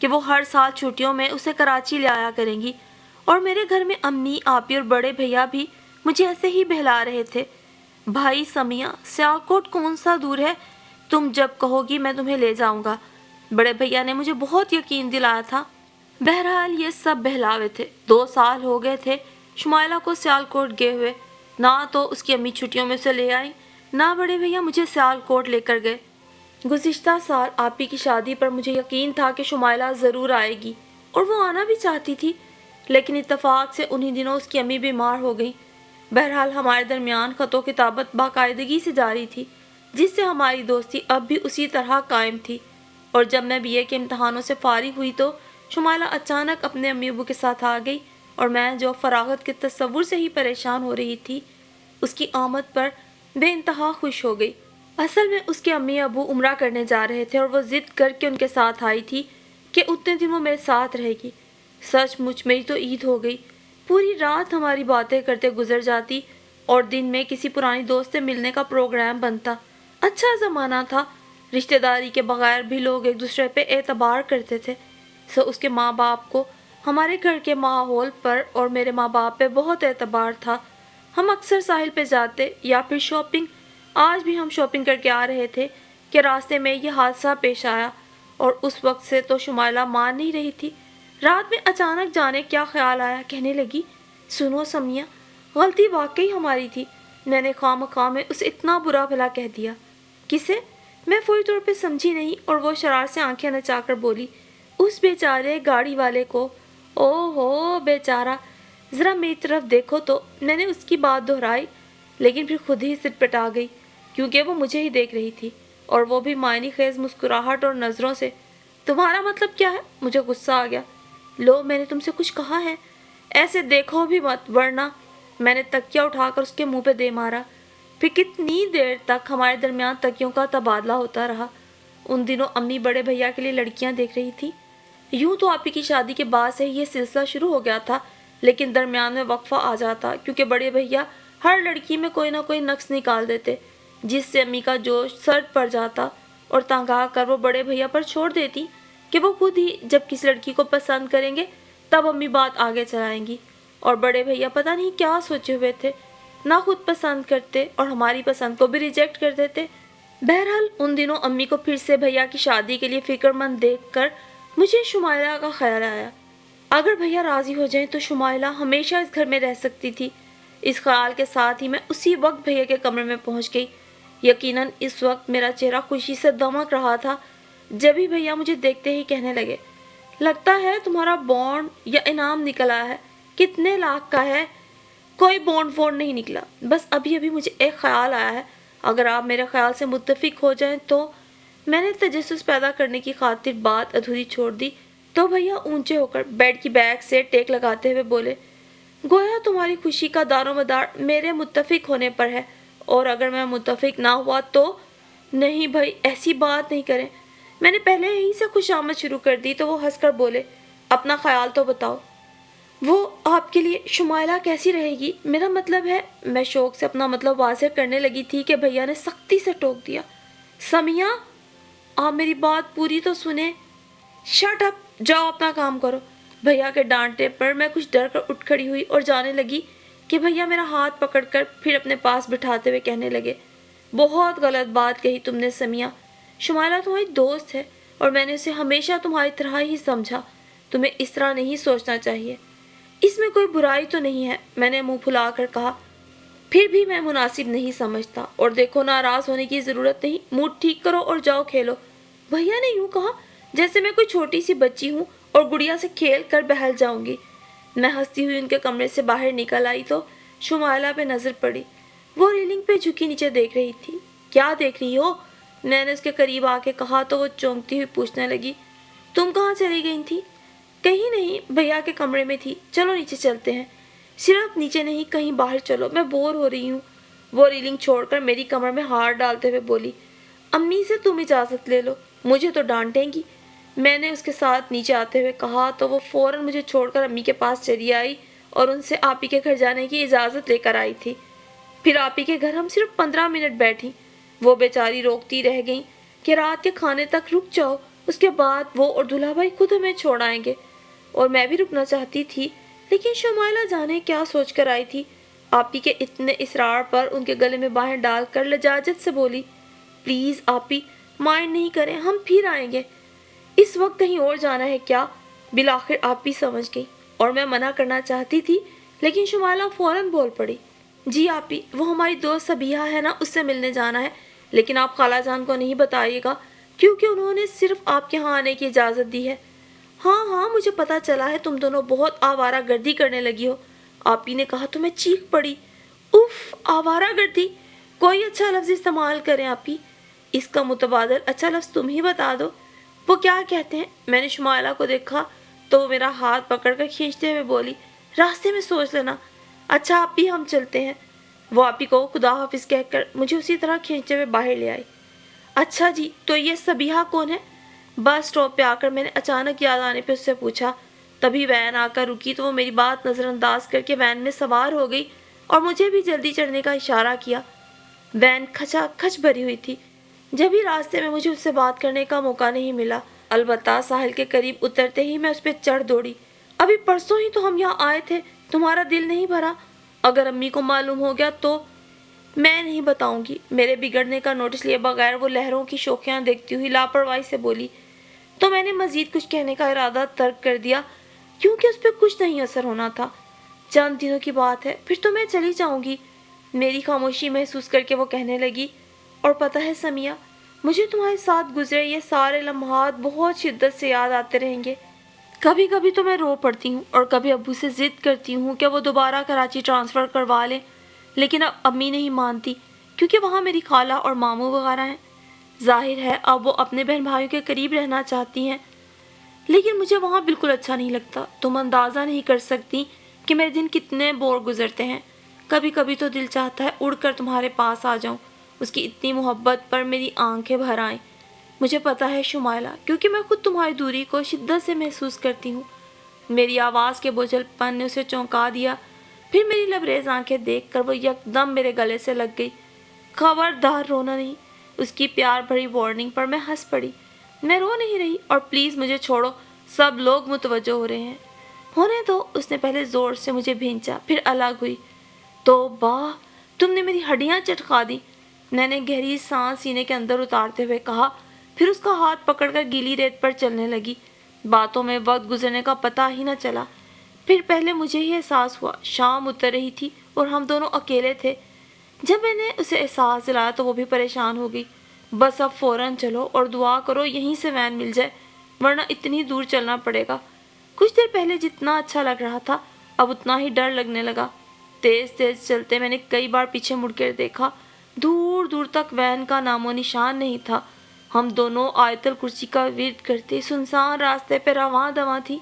کہ وہ ہر سال چھٹیوں میں اسے کراچی لے آیا کریں گی، اور میرے گھر میں امی، آپی اور بڑے بھیا بھی مجھے ایسے ہی بہلا رہے تھے۔ بھائی سمیہ، سیالکوٹ کون سا دور ہے؟ تم جب کہو گی میں تمہیں لے جاؤں گا۔ بڑے بھیا نے مجھے بہت یقین دلایا تھا۔ بہرحال یہ سب بہلاوے تھے۔ 2 سال ہو گئے تھے شمائلہ کو سیالکوٹ گئے ہوئے۔ نہ تو اس کی امی چھٹیوں میں سے لے آئی، نہ بڑے بھیا مجھے سیالکوٹ لے کر گئے۔ گزشتہ سال آپی کی شادی پر مجھے یقین تھا کہ شمائلہ ضرور آئے گی، اور وہ آنا بھی چاہتی تھی، لیکن اتفاق سے انہی دنوں اس کی امی بیمار ہو گئی۔ بہرحال ہمارے درمیان خط و کتابت باقاعدگی سے جاری تھی، جس سے ہماری دوستی اب بھی اسی طرح قائم تھی۔ اور جب میں BA کے امتحانوں سے فارغ ہوئی تو شمائلہ اچانک اپنے امی ابو کے ساتھ آ گئی، اور میں جو فراغت کے تصور سے ہی پریشان ہو رہی تھی، اس کی آمد پر بے انتہا خوش ہو گئی۔ اصل میں اس کے امی ابو عمرہ کرنے جا رہے تھے، اور وہ ضد کر کے ان کے ساتھ آئی تھی کہ اتنے دن وہ میرے ساتھ رہے گی۔ سچ مچ میری تو عید ہو گئی۔ پوری رات ہماری باتیں کرتے گزر جاتی، اور دن میں کسی پرانی دوست سے ملنے کا پروگرام بنتا۔ اچھا زمانہ تھا، رشتہ داری کے بغیر بھی لوگ ایک دوسرے پہ اعتبار کرتے تھے۔ اس کے ماں باپ کو ہمارے گھر کے ماحول پر اور میرے ماں باپ پہ بہت اعتبار تھا۔ ہم اکثر ساحل پہ جاتے یا پھر شاپنگ۔ آج بھی ہم شاپنگ کر کے آ رہے تھے کہ راستے میں یہ حادثہ پیش آیا، اور اس وقت سے تو شمائلہ مان نہیں رہی تھی۔ رات میں اچانک جانے کیا خیال آیا، کہنے لگی، سنو سمیہ، غلطی واقعی ہماری تھی۔ میں نے خواہ میں اسے اتنا برا بھلا کہہ دیا۔ کسے؟ میں فوری طور پہ سمجھی نہیں، اور وہ شرارت سے آنکھیں نچا کر بولی، اس بیچارے گاڑی والے کو۔ او ہو بیچارہ، ذرا میری طرف دیکھو تو۔ میں نے اس کی بات دہرائی، لیکن پھر خود ہی سر پٹا گئی، کیونکہ وہ مجھے ہی دیکھ رہی تھی، اور وہ بھی معنی خیز مسکراہٹ اور نظروں سے۔ تمہارا مطلب کیا ہے؟ مجھے غصہ آ گیا۔ لو، میں نے تم سے کچھ کہا ہے؟ ایسے دیکھو بھی مت، ورنہ۔ میں نے تکیہ اٹھا کر اس کے منہ پہ دے مارا۔ پھر کتنی دیر تک ہمارے درمیان تکیوں کا تبادلہ ہوتا رہا۔ ان دنوں امی بڑے بھیا کے لیے لڑکیاں دیکھ رہی تھی۔ یوں تو آپی کی شادی کے بعد سے یہ سلسلہ شروع ہو گیا تھا، لیکن درمیان میں وقفہ آ جاتا، کیونکہ بڑے بھیا ہر لڑکی میں کوئی نہ کوئی نقص نکال دیتے، جس سے امی کا جوش سرد پڑ جاتا، اور تنگا کر وہ بڑے بھیا پر چھوڑ دیتی کہ وہ خود ہی جب کسی لڑکی کو پسند کریں گے تب امی بات آگے چلائیں گی۔ اور بڑے بھیا پتہ نہیں کیا سوچے ہوئے تھے، نہ خود پسند کرتے اور ہماری پسند کو بھی ریجیکٹ کر دیتے۔ بہرحال ان دنوں امی کو پھر سے بھیا کی شادی کے لیے فکر مند دیکھ کر مجھے شمائلہ کا خیال آیا۔ اگر بھیا راضی ہو جائیں تو شمائلہ ہمیشہ اس گھر میں رہ سکتی تھی۔ اس خیال کے ساتھ ہی میں اسی وقت بھیا کے کمرے میں پہنچ گئی۔ یقیناً اس وقت میرا چہرہ خوشی سے دمک رہا تھا، جب ہی بھیا مجھے دیکھتے ہی کہنے لگے، لگتا ہے تمہارا بانڈ یا انعام نکل آیا ہے۔ کتنے لاکھ کا ہے؟ کوئی بانڈ نہیں نکلا، بس ابھی مجھے ایک خیال آیا ہے، اگر آپ میرے خیال سے متفق ہو جائیں تو۔ میں نے تجسس پیدا کرنے کی خاطر بات ادھوری چھوڑ دی، تو بھیا اونچے ہو کر بیڈ کی بیک سے ٹیک لگاتے ہوئے بولے، گویا تمہاری خوشی کا دار و مدار میرے متفق ہونے پر ہے، اور اگر میں متفق نہ ہوا تو؟ نہیں بھائی، ایسی بات نہیں کریں۔ میں نے پہلے ہی سے خوشامد شروع کر دی تو وہ ہنس کر بولے، اپنا خیال تو بتاؤ۔ وہ آپ کے لیے شمائلہ کیسی رہے گی؟ میرا مطلب ہے۔ میں شوق سے اپنا مطلب واضح کرنے لگی تھی کہ بھیا نے سختی سے ٹوک دیا، سمیہ، آپ میری بات پوری تو سنیں۔ شٹ اپ، جاؤ اپنا کام کرو۔ بھیا کے ڈانٹے پر میں کچھ ڈر کر اٹھ کھڑی ہوئی اور جانے لگی کہ بھیا میرا ہاتھ پکڑ کر پھر اپنے پاس بٹھاتے ہوئے کہنے لگے، بہت غلط بات کہی تم نے سمیہ۔ شمائلہ تمہاری دوست ہے، اور میں نے اسے ہمیشہ تمہاری طرح ہی سمجھا۔ تمہیں اس طرح نہیں سوچنا چاہیے۔ اس میں کوئی برائی تو نہیں ہے، میں نے منہ پھلا کر کہا، پھر بھی میں مناسب نہیں سمجھتا، اور دیکھو ناراض ہونے کی ضرورت نہیں، موڈ ٹھیک کرو اور جاؤ کھیلو۔ بھیا نے یوں کہا جیسے میں کوئی چھوٹی سی بچی ہوں اور گڑیا سے کھیل کر بہل جاؤں گی۔ میں ہنستی ہوئی ان کے کمرے سے باہر نکل آئی تو شمائلہ پہ نظر پڑی۔ وہ ریلنگ پہ جھکی نیچے دیکھ رہی تھی۔ کیا دیکھ رہی ہو؟ میں نے اس کے قریب آ کے کہا تو وہ چونکتی ہوئی پوچھنے لگی، تم کہاں چلی گئی تھی؟ کہیں نہیں، بھیا کے کمرے میں تھی، چلو نیچے چلتے ہیں۔ صرف نیچے نہیں، کہیں باہر چلو، میں بور ہو رہی ہوں۔ وہ ریلنگ چھوڑ کر میری کمر میں ہاتھ ڈالتے ہوئے بولی، امی سے تم اجازت لے لو، مجھے تو ڈانٹیں گی۔ میں نے اس کے ساتھ نیچے آتے ہوئے کہا تو وہ فوراً مجھے چھوڑ کر امی کے پاس چلی آئی اور ان سے آپی کے گھر جانے کی اجازت لے کر آئی تھی۔ پھر آپی کے گھر ہم صرف 15 منٹ بیٹھی۔ وہ بیچاری روکتی رہ گئیں کہ رات کے کھانے تک رک جاؤ، اس کے بعد وہ اور دلہا بھائی خود ہمیں چھوڑ آئیں گے۔ اور میں بھی رکنا چاہتی تھی، لیکن شمائلہ جانے کیا سوچ کر آئی تھی۔ آپی کے اتنے اصرار پر ان کے گلے میں باہیں ڈال کر لجاجت سے بولی، پلیز آپی مائنڈ نہیں کریں، ہم پھر آئیں گے۔ اس وقت کہیں اور جانا ہے کیا؟ بالآخر آپی سمجھ گئی اور میں منع کرنا چاہتی تھی، لیکن شمائلہ فوراً بول پڑی، جی آپی وہ ہماری دوست سبیحہ ہے نا، اس سے ملنے جانا ہے، لیکن آپ خالہ جان کو نہیں بتائیے گا کیونکہ انہوں نے صرف آپ کے ہاں آنے کی اجازت دی ہے۔ ہاں ہاں مجھے پتا چلا ہے، تم دونوں بہت آوارہ گردی کرنے لگی ہو، آپی نے کہا تو میں چیخ پڑی، اف آوارہ گردی، کوئی اچھا لفظ استعمال کریں آپی، اس کا متبادل اچھا لفظ تم ہی بتا دو۔ وہ کیا کہتے ہیں؟ میں نے شمائلہ کو دیکھا تو وہ میرا ہاتھ پکڑ کر کھینچتے ہوئے بولی، راستے میں سوچ لینا۔ اچھا آپی ہم چلتے ہیں۔ وہ آپی کو خدا حافظ کہہ کر مجھے اسی طرح کھینچتے ہوئے باہر لے آئی۔ اچھا جی تو یہ سبیحہ کون ہے؟ بس اسٹاپ پہ آ کر میں نے اچانک یاد آنے پہ اس سے پوچھا۔ تبھی وین آ کر رکی تو وہ میری بات نظر انداز کر کے وین میں سوار ہو گئی اور مجھے بھی جلدی چڑھنے کا اشارہ کیا۔ وین کھچا کھچ بھری ہوئی تھی، جبھی راستے میں مجھے اس سے بات کرنے کا موقع نہیں ملا، البتہ ساحل کے قریب اترتے ہی میں اس پہ چڑھ دوڑی۔ ابھی پرسوں ہی تو ہم یہاں آئے تھے، تمہارا دل نہیں بھرا؟ اگر امی کو معلوم ہو گیا تو؟ میں نہیں بتاؤں گی۔ میرے بگڑنے کا نوٹس لیے بغیر وہ لہروں کی شوخیاں دیکھتی ہوئی لاپرواہی سے بولی۔ تو میں نے مزید کچھ کہنے کا ارادہ ترک کر دیا کیونکہ اس پہ کچھ نہیں اثر ہونا تھا۔ چند دنوں کی بات ہے، پھر تو میں چلی جاؤں گی۔ میری خاموشی محسوس کر کے وہ کہنے لگی، اور پتہ ہے سمیہ، مجھے تمہارے ساتھ گزرے یہ سارے لمحات بہت شدت سے یاد آتے رہیں گے۔ کبھی کبھی تو میں رو پڑتی ہوں اور کبھی ابو سے ضد کرتی ہوں کہ وہ دوبارہ کراچی ٹرانسفر کروا لیں، لیکن اب امی نہیں مانتی کیونکہ وہاں میری خالہ اور ماموں وغیرہ ہیں۔ ظاہر ہے اب وہ اپنے بہن بھائیوں کے قریب رہنا چاہتی ہیں، لیکن مجھے وہاں بالکل اچھا نہیں لگتا۔ تم اندازہ نہیں کر سکتی کہ میرے دن کتنے بور گزرتے ہیں۔ کبھی کبھی تو دل چاہتا ہے اڑ کر تمہارے پاس آ جاؤں، اس کی اتنی محبت پر میری آنکھیں بھر آئیں۔ مجھے پتا ہے شمائلہ، کیونکہ میں خود تمہاری دوری کو شدت سے محسوس کرتی ہوں۔ میری آواز کے بوجھل پن نے اسے چونکا دیا، پھر میری لبریز آنکھیں دیکھ کر وہ یکدم میرے گلے سے لگ گئی۔ خبردار رونا نہیں، اس کی پیار بھری وارننگ پر میں ہنس پڑی۔ میں رو نہیں رہی، اور پلیز مجھے چھوڑو، سب لوگ متوجہ ہو رہے ہیں۔ ہونے دو، اس نے پہلے زور سے مجھے بھینچا پھر الگ ہوئی۔ توبہ، تم نے میری ہڈیاں چٹکا دی، میں نے گہری سانس سینے کے اندر اتارتے ہوئے کہا، پھر اس کا ہاتھ پکڑ کر گیلی ریت پر چلنے لگی۔ باتوں میں وقت گزرنے کا پتہ ہی نہ چلا۔ پھر پہلے مجھے ہی احساس ہوا، شام اتر رہی تھی اور ہم دونوں اکیلے تھے۔ جب میں نے اسے احساس دلایا تو وہ بھی پریشان ہو گئی۔ بس اب فوراً چلو اور دعا کرو یہیں سے وین مل جائے، ورنہ اتنی دور چلنا پڑے گا۔ کچھ دیر پہلے جتنا اچھا لگ رہا تھا اب اتنا ہی ڈر لگنے لگا۔ تیز تیز چلتے میں نے کئی بار پیچھے مڑ کر دیکھا، دور دور تک وین کا نام و نشان نہیں تھا۔ ہم دونوں آیت الکرسی کا ورد کرتے سنسان راستے پہ رواں دواں تھی۔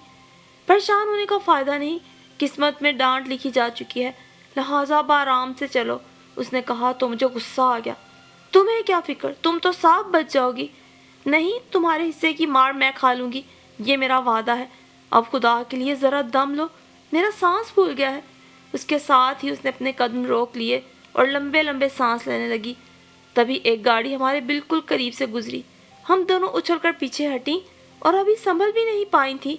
پریشان ہونے کا فائدہ نہیں، قسمت میں ڈانٹ لکھی جا چکی ہے، لہٰذا بآرام سے چلو، اس نے کہا تو مجھے غصہ آ گیا۔ تمہیں کیا فکر، تم تو صاف بچ جاؤ گی۔ نہیں، تمہارے حصے کی مار میں کھا لوں گی، یہ میرا وعدہ ہے۔ اب خدا کے لیے ذرا دم لو، میرا سانس پھول گیا ہے۔ اس کے ساتھ ہی اس نے اپنے قدم روک لیے اور لمبے لمبے سانس لینے لگی۔ تبھی ایک گاڑی ہمارے بالکل قریب سے گزری۔ ہم دونوں اچھل کر پیچھے ہٹیں اور ابھی سنبھل بھی نہیں پائی تھی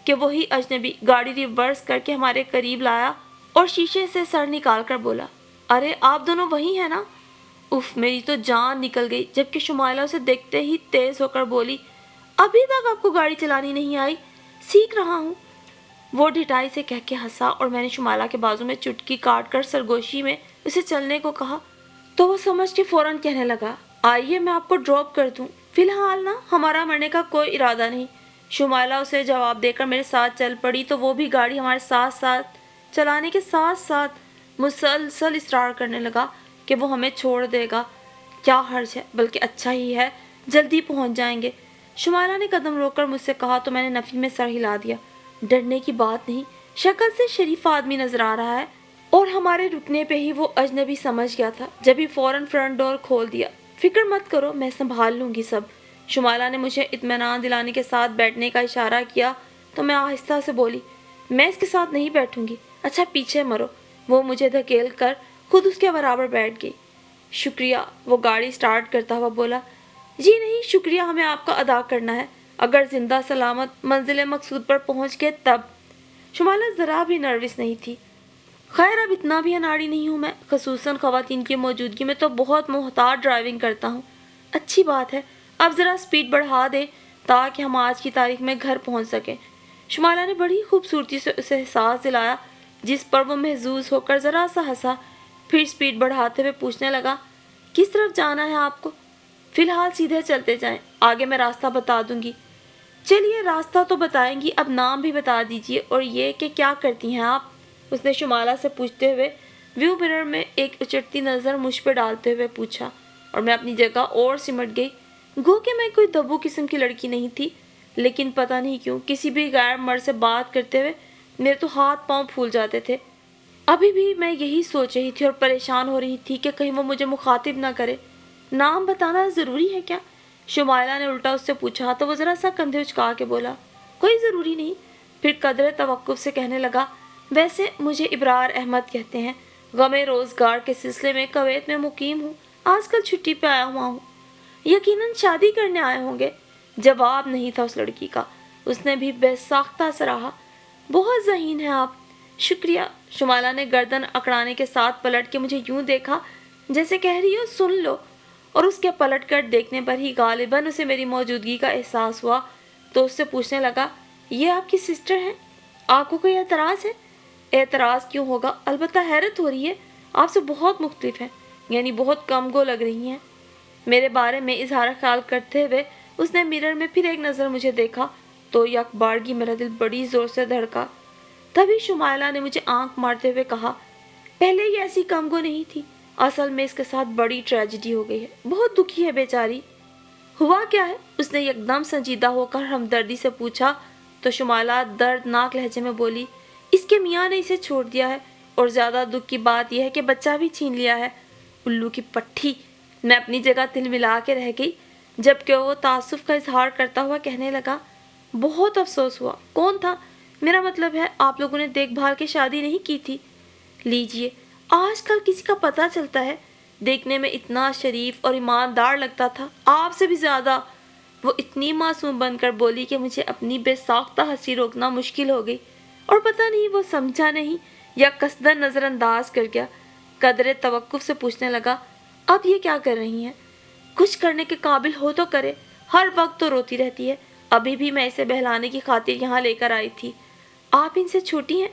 کہ وہی اجنبی گاڑی ریورس کر کے ہمارے قریب لایا اور شیشے سے سر نکال کر بولا، ارے آپ دونوں وہی ہیں نا؟ اف، میری تو جان نکل گئی، جبکہ شمائلہ اسے دیکھتے ہی تیز ہو کر بولی، ابھی تک آپ کو گاڑی چلانی نہیں آئی؟ سیکھ رہا ہوں۔ وہ ڈھٹائی سے کہہ کے ہنسا اور میں نے شمائلہ کے بازو میں چٹکی کاٹ کر سرگوشی میں اسے چلنے کو کہا تو وہ سمجھ کے فوراً کہنے لگا، آئیے میں آپ کو ڈراپ کر دوں، فی الحال نا ہمارا مرنے کا کوئی ارادہ نہیں۔ شمائلہ اسے جواب دے کر میرے ساتھ چل پڑی تو وہ بھی گاڑی ہمارے ساتھ ساتھ چلانے کے ساتھ ساتھ مسلسل اصرار کرنے لگا کہ وہ ہمیں چھوڑ دے گا۔ کیا حرج ہے، بلکہ اچھا ہی ہے، جلدی پہنچ جائیں گے۔ شمائلہ نے قدم روک کر مجھ سے کہا تو میں نے نفی میں سر ہلا دیا۔ ڈرنے کی بات نہیں، شکل سے شریف آدمی نظر آ رہا ہے، اور ہمارے رکنے پہ ہی وہ اجنبی سمجھ گیا تھا، جب ہی فوراً فرنٹ ڈور کھول دیا۔ فکر مت کرو، میں سنبھال لوں گی سب۔ شمائلہ نے مجھے اطمینان دلانے کے ساتھ بیٹھنے کا اشارہ کیا تو میں آہستہ سے بولی، میں اس کے ساتھ نہیں بیٹھوں گی۔ اچھا پیچھے مرو۔ وہ مجھے دھکیل کر خود اس کے برابر بیٹھ گئی۔ شکریہ، وہ گاڑی سٹارٹ کرتا ہوا بولا۔ جی نہیں، شکریہ ہمیں آپ کا ادا کرنا ہے، اگر زندہ سلامت منزل مقصود پر پہنچ گئے تب۔ شمالہ ذرا بھی نروس نہیں تھی۔ خیر اب اتنا بھی اناڑی نہیں ہوں میں، خصوصاً خواتین کی موجودگی میں تو بہت محتاط ڈرائیونگ کرتا ہوں۔ اچھی بات ہے، اب ذرا سپیڈ بڑھا دے تاکہ ہم آج کی تاریخ میں گھر پہنچ سکیں۔ شمالہ نے بڑی خوبصورتی سے اسے احساس دلایا، جس پر وہ محظوظ ہو کر ذرا سا ہنسا، پھر سپیڈ بڑھاتے ہوئے پوچھنے لگا، کس طرف جانا ہے آپ کو؟ فی الحال سیدھے چلتے جائیں، آگے میں راستہ بتا دوں گی۔ چلیے راستہ تو بتائیں گی، اب نام بھی بتا دیجیے، اور یہ کہ کیا کرتی ہیں آپ؟ اس نے شمالہ سے پوچھتے ہوئے ویو مرر میں ایک اچٹتی نظر مجھ پہ ڈالتے ہوئے پوچھا، اور میں اپنی جگہ اور سمٹ گئی۔ گو کہ میں کوئی دبو قسم کی لڑکی نہیں تھی، لیکن پتہ نہیں کیوں کسی بھی غیر مرد سے بات کرتے ہوئے میرے تو ہاتھ پاؤں پھول جاتے تھے۔ ابھی بھی میں یہی سوچ رہی تھی اور پریشان ہو رہی تھی کہ کہیں وہ مجھے مخاطب نہ کرے۔ نام بتانا ضروری ہے کیا؟ شمائلہ نے الٹا اس سے پوچھا تو وہ ذرا سا کندھے اچکا کے بولا، کوئی ضروری نہیں۔ پھر قدرے توقف سے کہنے لگا، ویسے مجھے ابرار احمد کہتے ہیں، غم روزگار کے سلسلے میں کویت میں مقیم ہوں، آج کل چھٹی پہ آیا ہوا ہوں۔ یقیناً شادی کرنے آئے ہوں گے۔ جواب نہیں تھا اس لڑکی کا۔ اس نے بھی بے ساختہ سراہا، بہت ذہین ہیں آپ۔ شکریہ۔ شمالہ نے گردن اکڑانے کے ساتھ پلٹ کے مجھے یوں دیکھا جیسے کہہ رہی ہو سن لو، اور اس کے پلٹ کر دیکھنے پر ہی غالباً اسے میری موجودگی کا احساس ہوا تو اس سے پوچھنے لگا، یہ آپ کی سسٹر ہیں؟ آپ کو کوئی اعتراض ہے؟ اعتراض کیوں ہوگا، البتہ حیرت ہو رہی ہے، آپ سے بہت مختلف ہیں، یعنی بہت کم گو لگ رہی ہیں۔ میرے بارے میں اظہار خیال کرتے ہوئے اس نے مرر میں پھر ایک نظر مجھے دیکھا تو یک بارگی میرا دل بڑی زور سے دھڑکا۔ تبھی شمائلہ نے مجھے آنکھ مارتے ہوئے کہا، پہلے یہ ایسی کم گو نہیں تھی، اصل میں اس کے ساتھ بڑی ٹریجڈی ہو گئی ہے، بہت دکھی ہے بیچاری۔ ہوا کیا ہے؟ اس نے یکدم سنجیدہ ہو کر ہمدردی سے پوچھا تو شمائلہ دردناک لہجے میں بولی، اس کے میاں نے اسے چھوڑ دیا ہے، اور زیادہ دکھ کی بات یہ ہے کہ بچہ بھی چھین لیا ہے۔ الو کی پٹھی! میں اپنی جگہ تل ملا کے رہ گئی، جبکہ وہ تعصب کا اظہار کرتا ہوا کہنے لگا، بہت افسوس ہوا۔ کون تھا؟ میرا مطلب ہے آپ لوگوں نے دیکھ بھال کے شادی نہیں کی تھی؟ لیجئے، آج کل کسی کا پتہ چلتا ہے، دیکھنے میں اتنا شریف اور ایماندار لگتا تھا، آپ سے بھی زیادہ۔ وہ اتنی معصوم بن کر بولی کہ مجھے اپنی بے ساختہ ہنسی روکنا مشکل ہو گئی، اور پتہ نہیں وہ سمجھا نہیں یا قصداً نظر انداز کر گیا۔ قدرے توقف سے پوچھنے لگا، اب یہ کیا کر رہی ہیں؟ کچھ کرنے کے قابل ہو تو کرے، ہر وقت تو روتی رہتی ہے، ابھی بھی میں اسے بہلانے کی خاطر یہاں لے کر آئی تھی۔ آپ ان سے چھوٹی ہیں؟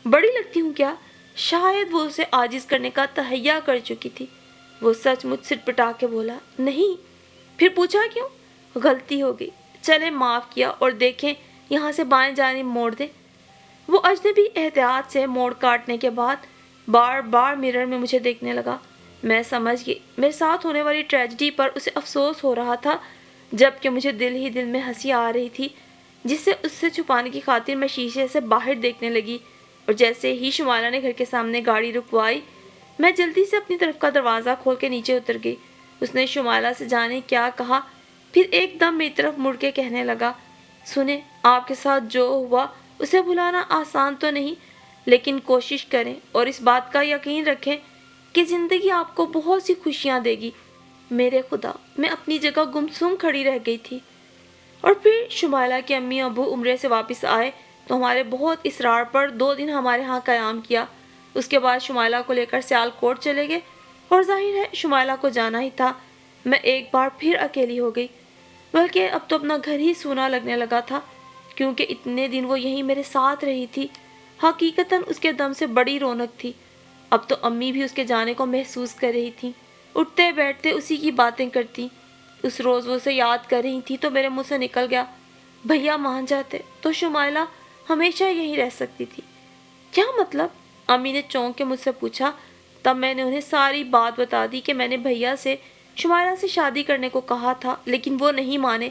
بڑی لگتی ہوں کیا؟ شاید وہ اسے عاجز کرنے کا تہیہ کر چکی تھی۔ وہ سچ مچ سٹپٹا کے بولا، نہیں۔ پھر پوچھا کیوں؟ غلطی ہو گئی، چلے معاف کیا، اور دیکھیں یہاں سے بائیں جانب موڑ دیں۔ وہ اجنبی احتیاط سے موڑ کاٹنے کے بعد بار بار مرر میں مجھے دیکھنے لگا۔ میں سمجھ گئی میرے ساتھ ہونے والی ٹریجڈی پر اسے افسوس ہو رہا تھا، جبکہ مجھے دل ہی دل میں ہنسی آ رہی تھی، جسے اس سے چھپانے کی خاطر میں شیشے سے باہر دیکھنے لگی، اور جیسے ہی شمالہ نے گھر کے سامنے گاڑی رکوائی، میں جلدی سے اپنی طرف کا دروازہ کھول کے نیچے اتر گئی۔ اس نے شمالہ سے جانے کیا کہا، پھر ایک دم میری طرف مڑ کے کہنے لگا، سنیں، آپ کے ساتھ جو ہوا اسے بھلانا آسان تو نہیں، لیکن کوشش کریں اور اس بات کا یقین رکھیں کہ زندگی آپ کو بہت سی خوشیاں دے گی۔ میرے خدا، میں اپنی جگہ گمسم کھڑی رہ گئی تھی۔ اور پھر شمائلہ کے امی ابو عمرے سے واپس آئے تو ہمارے بہت اصرار پر 2 دن ہمارے ہاں قیام کیا۔ اس کے بعد شمائلہ کو لے کر سیال کوٹ چلے گئے، اور ظاہر ہے شمائلہ کو جانا ہی تھا۔ میں ایک بار پھر اکیلی ہو گئی، بلکہ اب تو اپنا گھر ہی سونا لگنے لگا تھا، کیونکہ اتنے دن وہ یہیں میرے ساتھ رہی تھی۔ حقیقتاً اس کے دم سے بڑی رونق تھی۔ اب تو امی بھی اس کے جانے کو محسوس کر رہی تھیں، اٹھتے بیٹھتے اسی کی باتیں کرتی۔ اس روز وہ اسے یاد کر رہی تھی تو میرے منہ سے نکل گیا، بھیا مان جاتے تو شمائلہ ہمیشہ یہیں رہ سکتی تھی۔ کیا مطلب؟ امی نے چونک کے مجھ سے پوچھا۔ تب میں نے انہیں ساری بات بتا دی کہ میں نے بھیا سے شمائلہ سے شادی کرنے کو کہا تھا، لیکن وہ نہیں مانے۔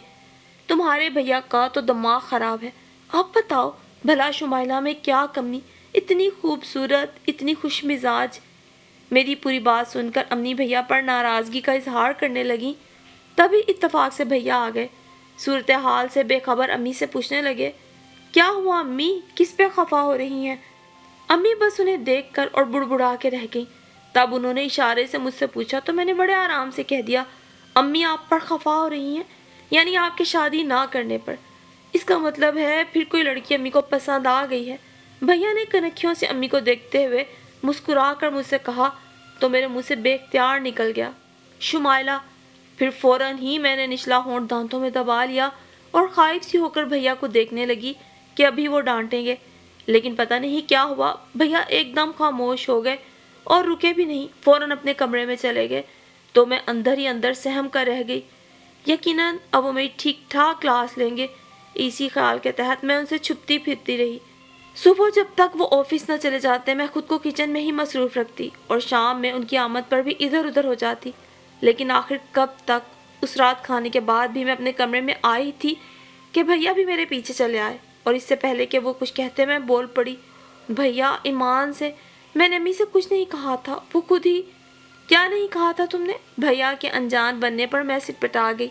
تمہارے بھیا کا تو دماغ خراب ہے۔ اب بتاؤ بھلا شمائلہ میں کیا کمی، اتنی خوبصورت، اتنی خوش مزاج۔ میری پوری بات سن کر امی بھیا پر ناراضگی کا اظہار کرنے لگیں۔ تبھی اتفاق سے بھیا آ گئے۔ صورتحال سے بے خبر امی سے پوچھنے لگے، کیا ہوا امی، کس پہ خفا ہو رہی ہیں؟ امی بس انہیں دیکھ کر اور بڑبڑا کے رہ گئیں۔ تب انہوں نے اشارے سے مجھ سے پوچھا تو میں نے بڑے آرام سے کہہ دیا، امی آپ پر خفا ہو رہی ہیں، یعنی آپ کی شادی نہ کرنے پر۔ اس کا مطلب ہے پھر کوئی لڑکی امی کو پسند آ گئی ہے۔ بھیا نے کنکھیوں سے امی کو دیکھتے ہوئے مسکرا کر مجھ سے کہا تو میرے منہ سے بے اختیار نکل گیا، شمائلہ۔ پھر فوراً ہی میں نے نچلا ہونٹ دانتوں میں دبا لیا اور خائف سی ہو کر بھیا کو دیکھنے لگی کہ ابھی وہ ڈانٹیں گے، لیکن پتہ نہیں کیا ہوا، بھیا ایک دم خاموش ہو گئے اور رکے بھی نہیں، فوراً اپنے کمرے میں چلے گئے۔ تو میں اندر ہی اندر سہم کر رہ گئی۔ یقیناً اب وہ میری ٹھیک ٹھاک کلاس لیں گے، اسی خیال کے تحت میں ان سے چھپتی پھرتی رہی۔ صبح جب تک وہ آفس نہ چلے جاتے میں خود کو کچن میں ہی مصروف رکھتی اور شام میں ان کی آمد پر بھی ادھر ادھر ہو جاتی، لیکن آخر کب تک اس رات کھانے کے بعد بھی میں اپنے کمرے میں آئی تھی کہ بھیا بھی میرے پیچھے چلے آئے، اور اس سے پہلے کہ وہ کچھ کہتے میں بول پڑی، بھیا ایمان سے میں نے امی سے کچھ نہیں کہا تھا، وہ خود ہی۔ کیا نہیں کہا تھا تم نے؟ بھیا کے انجان بننے پر میں سٹپٹا گئی۔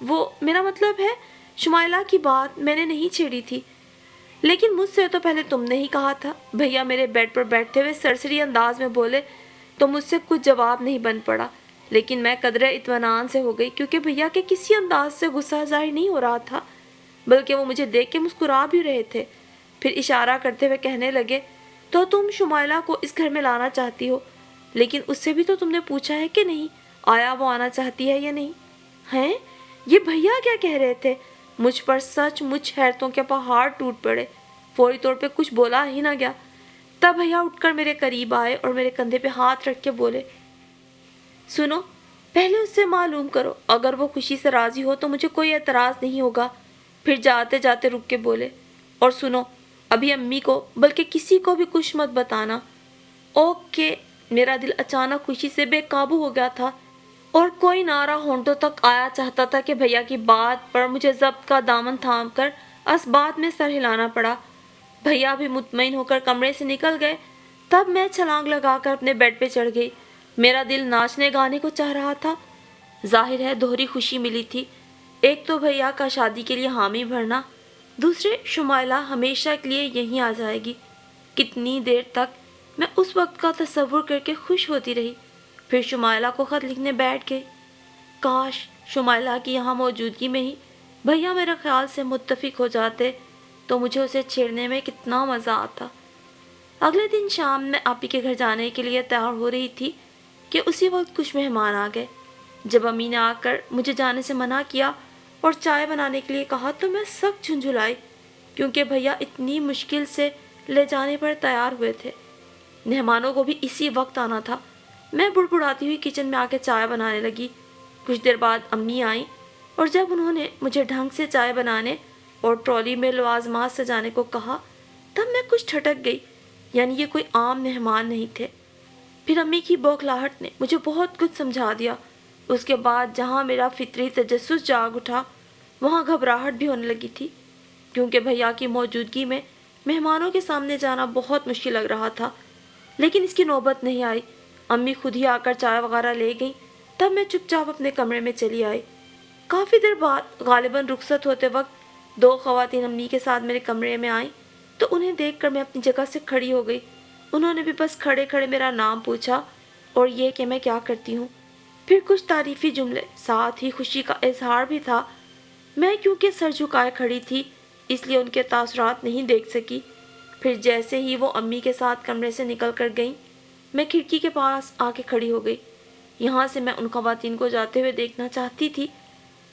وہ میرا مطلب ہے شمائلہ کی بات میں نے نہیں چھیڑی تھی، لیکن مجھ سے تو پہلے تم نے ہی کہا تھا۔ بھیا میرے بیڈ پر بیٹھتے ہوئے سرسری انداز میں بولے تو مجھ سے کچھ جواب نہیں بن پڑا، لیکن میں قدرے اطمینان سے ہو گئی کیونکہ بھیا کے کسی انداز سے غصہ ظاہر نہیں ہو رہا تھا، بلکہ وہ مجھے دیکھ کے مسکرا بھی رہے تھے۔ پھر اشارہ کرتے ہوئے کہنے لگے تو تم شمائلہ کو اس گھر میں لانا چاہتی ہو، لیکن اس سے بھی تو تم نے پوچھا ہے کہ نہیں آیا وہ آنا چاہتی ہے یا نہیں؟ ہیں یہ بھیا کیا کہہ رہے تھے؟ مجھ پر سچ مچ حیرتوں کے پہاڑ ٹوٹ پڑے۔ فوری طور پہ کچھ بولا ہی نہ گیا۔ تب بھیا اٹھ کر میرے قریب آئے اور میرے کندھے پہ ہاتھ رکھ کے بولے، سنو، پہلے اس سے معلوم کرو، اگر وہ خوشی سے راضی ہو تو مجھے کوئی اعتراض نہیں ہوگا۔ پھر جاتے جاتے رک کے بولے، اور سنو، ابھی امی کو بلکہ کسی کو بھی کچھ مت بتانا۔ اوکے۔ میرا دل اچانک خوشی سے بے قابو ہو گیا تھا اور کوئی نعرہ ہونٹوں تک آیا چاہتا تھا کہ بھیا کی بات پر مجھے ضبط کا دامن تھام کر اسبات میں سر ہلانا پڑا۔ بھیا بھی مطمئن ہو کر کمرے سے نکل گئے۔ تب میں چھلانگ لگا کر اپنے بیڈ پہ چڑھ گئی۔ میرا دل ناچنے گانے کو چاہ رہا تھا۔ ظاہر ہے دوہری خوشی ملی تھی، ایک تو بھیا کا شادی کے لیے حامی بھرنا، دوسرے شمائلہ ہمیشہ کے لیے یہیں آ جائے گی۔ کتنی دیر تک میں اس وقت کا تصور کر کے خوش ہوتی رہی، پھر شمائلہ کو خط لکھنے بیٹھ گئی۔ کاش شمائلہ کی یہاں موجودگی میں ہی بھیا میرے خیال سے متفق ہو جاتے تو مجھے اسے چھیڑنے میں کتنا مزہ آتا۔ اگلے دن شام میں آپی کے گھر جانے کے لیے تیار ہو رہی تھی کہ اسی وقت کچھ مہمان آ گئے۔ جب امی نے آ کر مجھے جانے سے منع کیا اور چائے بنانے کے لیے کہا تو میں سخت جھنجھلائی، کیونکہ بھیا اتنی مشکل سے لے جانے پر تیار ہوئے تھے۔ مہمانوں کو بھی اسی وقت آنا تھا۔ میں بڑبڑاتی ہوئی کچن میں آ کے چائے بنانے لگی۔ کچھ دیر بعد امی آئیں اور جب انہوں نے مجھے ڈھنگ سے چائے بنانے اور ٹرالی میں لوازمات سجانے کو کہا تب میں کچھ ٹھٹک گئی، یعنی یہ کوئی عام مہمان نہیں تھے۔ پھر امی کی بوکھلاہٹ نے مجھے بہت کچھ سمجھا دیا۔ اس کے بعد جہاں میرا فطری تجسس جاگ اٹھا وہاں گھبراہٹ بھی ہونے لگی تھی، کیونکہ بھیا کی موجودگی میں مہمانوں کے سامنے جانا بہت مشکل لگ رہا تھا، لیکن اس کی نوبت نہیں آئی۔ امی خود ہی آ کر چائے وغیرہ لے گئیں، تب میں چپ چاپ اپنے کمرے میں چلی آئی۔ کافی دیر بعد غالباً رخصت ہوتے وقت دو خواتین امی کے ساتھ میرے کمرے میں آئیں تو انہیں دیکھ کر میں اپنی جگہ سے کھڑی ہو گئی۔ انہوں نے بھی بس کھڑے کھڑے میرا نام پوچھا اور یہ کہ میں کیا کرتی ہوں، پھر کچھ تعریفی جملے، ساتھ ہی خوشی کا اظہار بھی تھا۔ میں کیونکہ سر جھکائے کھڑی تھی اس لیے ان کے تاثرات نہیں دیکھ سکی۔ پھر جیسے ہی وہ امی کے ساتھ کمرے سے نکل کر گئیں میں کھڑکی کے پاس آ کے کھڑی ہو گئی۔ یہاں سے میں ان خواتین کو جاتے ہوئے دیکھنا چاہتی تھی،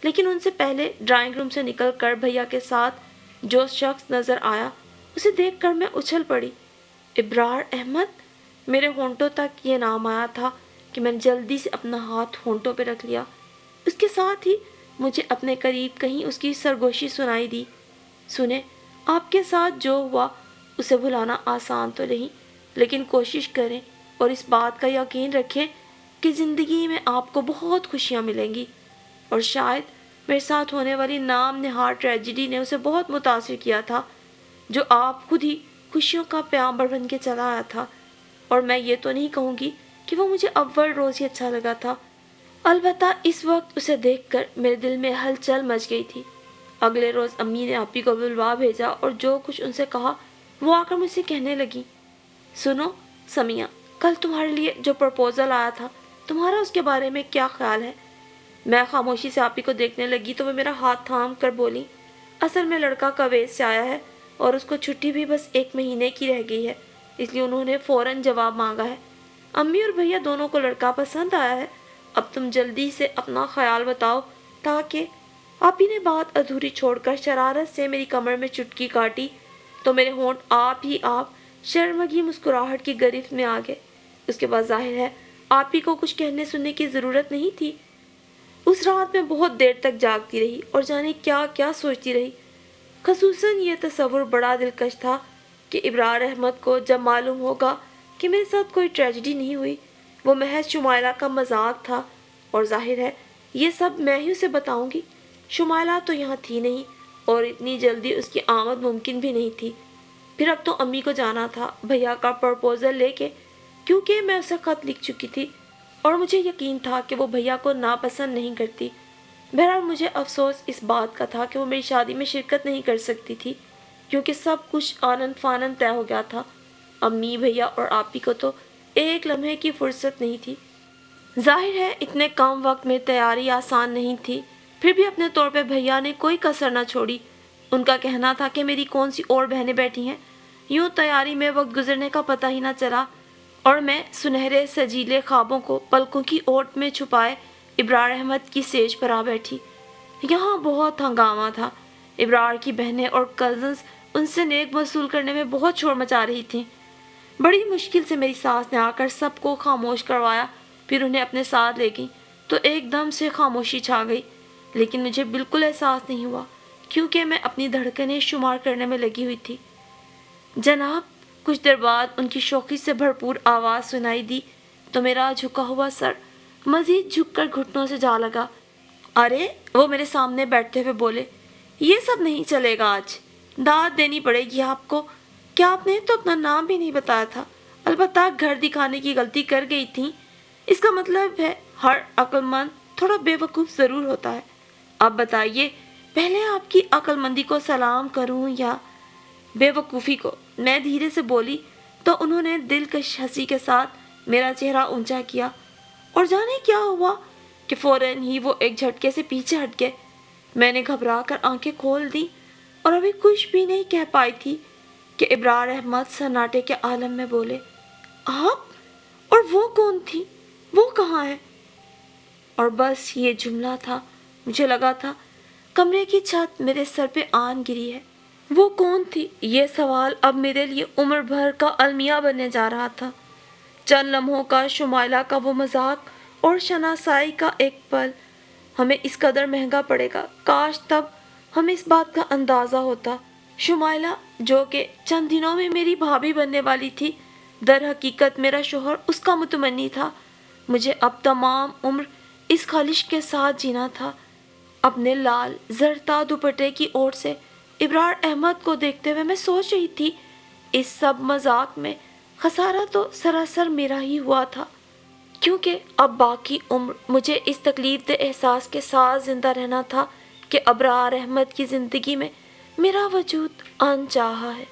لیکن ان سے پہلے ڈرائنگ روم سے نکل کر بھیا کے ساتھ جو شخص نظر آیا اسے دیکھ کر میں اچھل پڑی۔ ابرار احمد! میرے ہونٹوں تک یہ نام آیا تھا کہ میں نے جلدی سے اپنا ہاتھ ہونٹوں پہ رکھ لیا۔ اس کے ساتھ ہی مجھے اپنے قریب کہیں اس کی سرگوشی سنائی دی، سنیں، آپ کے ساتھ جو ہوا اسے بھلانا آسان تو نہیں، لیکن کوشش کریں اور اس بات کا یقین رکھیں کہ زندگی میں آپ کو بہت خوشیاں ملیں گی، اور شاید میرے ساتھ ہونے والی نام نہاد ٹریجڈی نے اسے بہت متاثر کیا تھا، جو آپ خود ہی خوشیوں کا پیامبر بن کے چلا آیا تھا۔ اور میں یہ تو نہیں کہوں گی کہ وہ مجھے اول روز ہی اچھا لگا تھا، البتہ اس وقت اسے دیکھ کر میرے دل میں ہلچل مچ گئی تھی۔ اگلے روز امی نے آپی کو بلوا بھیجا اور جو کچھ ان سے کہا وہ آ کر مجھ سے کہنے لگی، سنو سمیہ، کل تمہارے لیے جو پرپوزل آیا تھا تمہارا اس کے بارے میں کیا خیال ہے؟ میں خاموشی سے آپی کو دیکھنے لگی تو وہ میرا ہاتھ تھام کر بولی، اصل میں لڑکا کویت سے آیا ہے اور اس کو چھٹی بھی بس 1 مہینے کی رہ گئی ہے، اس لیے انہوں نے فوراً جواب مانگا ہے۔ امی اور بھیا دونوں کو لڑکا پسند آیا ہے، اب تم جلدی سے اپنا خیال بتاؤ تاکہ… آپی نے بات ادھوری چھوڑ کر شرارت سے میری کمر میں چٹکی کاٹی تو میرے ہونٹ آپ ہی آپ شرمگی مسکراہٹ کی گرفت میں آ گئے۔ اس کے بعد ظاہر ہے آپی کو کچھ کہنے سننے کی ضرورت نہیں تھی۔ اس رات میں بہت دیر تک جاگتی رہی اور جانے کیا کیا سوچتی رہی۔ خصوصاً یہ تصور بڑا دلکش تھا کہ ابرار احمد کو جب معلوم ہوگا کہ میرے ساتھ کوئی ٹریجڈی نہیں ہوئی، وہ محض شمائلہ کا مذاق تھا، اور ظاہر ہے یہ سب میں ہی اسے بتاؤں گی۔ شمائلہ تو یہاں تھی نہیں اور اتنی جلدی اس کی آمد ممکن بھی نہیں تھی۔ پھر اب تو امی کو جانا تھا بھیا کا پرپوزل لے کے، کیونکہ میں اسے خط لکھ چکی تھی اور مجھے یقین تھا کہ وہ بھیا کو ناپسند نہیں کرتی۔ بہرحال مجھے افسوس اس بات کا تھا کہ وہ میری شادی میں شرکت نہیں کر سکتی تھی، کیونکہ سب کچھ آنن فانن طے ہو گیا تھا۔ امی، بھیا اور آپی کو تو ایک لمحے کی فرصت نہیں تھی۔ ظاہر ہے اتنے کم وقت میں تیاری آسان نہیں تھی، پھر بھی اپنے طور پہ بھیا نے کوئی کسر نہ چھوڑی۔ ان کا کہنا تھا کہ میری کون سی اور بہنیں بیٹھی ہیں، یوں تیاری میں وقت گزرنے کا پتہ ہی نہ چلا اور میں سنہرے سجیلے خوابوں کو پلکوں کی اوٹ میں چھپائے ابرار احمد کی سیج پر آ بیٹھی۔ یہاں بہت ہنگامہ تھا۔ ابرار کی بہنیں اور کزنز ان سے نیک وصول کرنے میں بہت شور مچا رہی تھیں۔ بڑی مشکل سے میری ساس نے آ کر سب کو خاموش کروایا، پھر انہیں اپنے ساتھ لے گئی تو ایک دم سے خاموشی چھا گئی، لیکن مجھے بالکل احساس نہیں ہوا کیونکہ میں اپنی دھڑکنیں شمار کرنے میں لگی ہوئی تھی۔ جناب، کچھ دیر بعد ان کی شوخی سے بھرپور آواز سنائی دی تو میرا جھکا ہوا سر مزید جھک کر گھٹنوں سے جا لگا۔ ارے، وہ میرے سامنے بیٹھتے ہوئے بولے، یہ سب نہیں چلے گا، آج داد دینی پڑے گی آپ کو۔ کیا آپ نے تو اپنا نام بھی نہیں بتایا تھا؟ البتہ گھر دکھانے کی غلطی کر گئی تھی، اس کا مطلب ہے ہر عقل مند تھوڑا بے وقوف ضرور ہوتا ہے۔ اب بتائیے، پہلے آپ کی عقل مندی کو سلام کروں یا بے وقوفی کو؟ میں دھیرے سے بولی تو انہوں نے دلکش ہنسی کے ساتھ میرا چہرہ اونچا کیا، اور جانے کیا ہوا کہ فوراً ہی وہ ایک جھٹکے سے پیچھے ہٹ گئے۔ میں نے گھبرا کر آنکھیں کھول دی اور ابھی کچھ بھی نہیں کہہ پائی تھی کہ ابرار احمد سناٹے کے عالم میں بولے، آپ؟ اور وہ کون تھی؟ وہ کہاں ہے؟ اور بس یہ جملہ تھا۔ مجھے لگا تھا کمرے کی چھت میرے سر پہ آن گری ہے۔ وہ کون تھی؟ یہ سوال اب میرے لیے عمر بھر کا المیہ بننے جا رہا تھا۔ چند لمحوں کا شمائلہ کا وہ مذاق اور شناسائی کا ایک پل ہمیں اس قدر مہنگا پڑے گا، کاش تب ہمیں اس بات کا اندازہ ہوتا۔ شمائلہ، جو کہ چند دنوں میں میری بھابھی بننے والی تھی، در حقیقت میرا شوہر اس کا متمنی تھا۔ مجھے اب تمام عمر اس خواہش کے ساتھ جینا تھا۔ اپنے لال زرتا دوپٹے کی اوٹ سے ابرار احمد کو دیکھتے ہوئے میں سوچ رہی تھی، اس سب مذاق میں خسارہ تو سراسر میرا ہی ہوا تھا، کیونکہ اب باقی عمر مجھے اس تکلیف دہ احساس کے ساتھ زندہ رہنا تھا کہ ابرار احمد کی زندگی میں میرا وجود انچاہا ہے۔